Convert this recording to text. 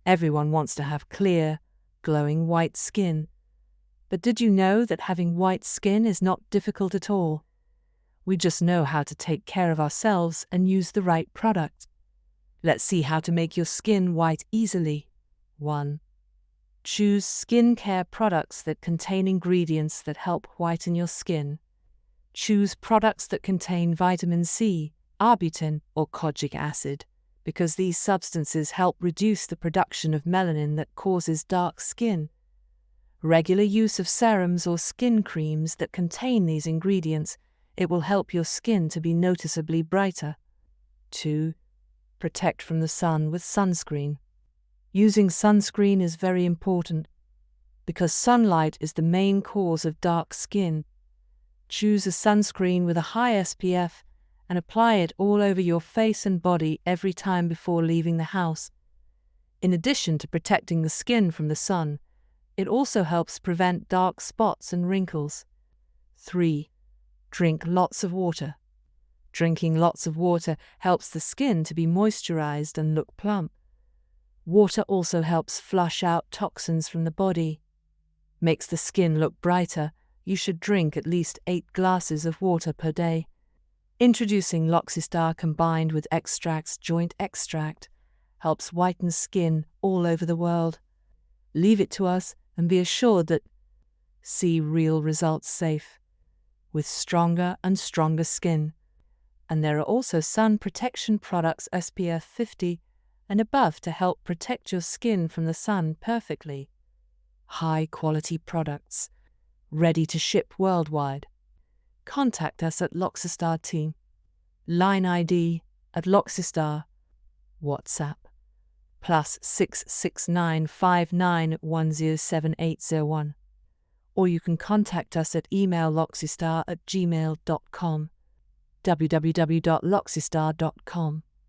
Everyone wants to have clear, glowing white skin. But did you know that having white skin is not difficult at all? We just know how to take care of ourselves and use the right product. Let's see how to make your skin white easily. 1. Choose skincare products that contain ingredients that help whiten your skin. Choose products that contain vitamin C, arbutin, or kojic acid, because these substances help reduce the production of melanin that causes dark skin. Regular use of serums or skin creams that contain these ingredients, it will help your skin to be noticeably brighter. 2. Protect from the sun with sunscreen. Using sunscreen is very important because sunlight is the main cause of dark skin. Choose a sunscreen with a high SPF and apply it all over your face and body every time before leaving the house. In addition to protecting the skin from the sun, it also helps prevent dark spots and wrinkles. 3. Drink lots of water. Drinking lots of water helps the skin to be moisturized and look plump. Water also helps flush out toxins from the body. Makes the skin look brighter. You should drink at least 8 glasses of water per day. Introducing Loxistar combined with Extract's joint extract helps whiten skin all over the world. Leave it to us and be assured that see real results safe, with stronger and stronger skin. And there are also sun protection products SPF 50 and above to help protect your skin from the sun perfectly. High-quality products, ready to ship worldwide. Contact us at Loxistar team. Line ID at Loxistar. WhatsApp +6 6959107801. Or you can contact us at email loxistar@gmail.com. www.loxistar.com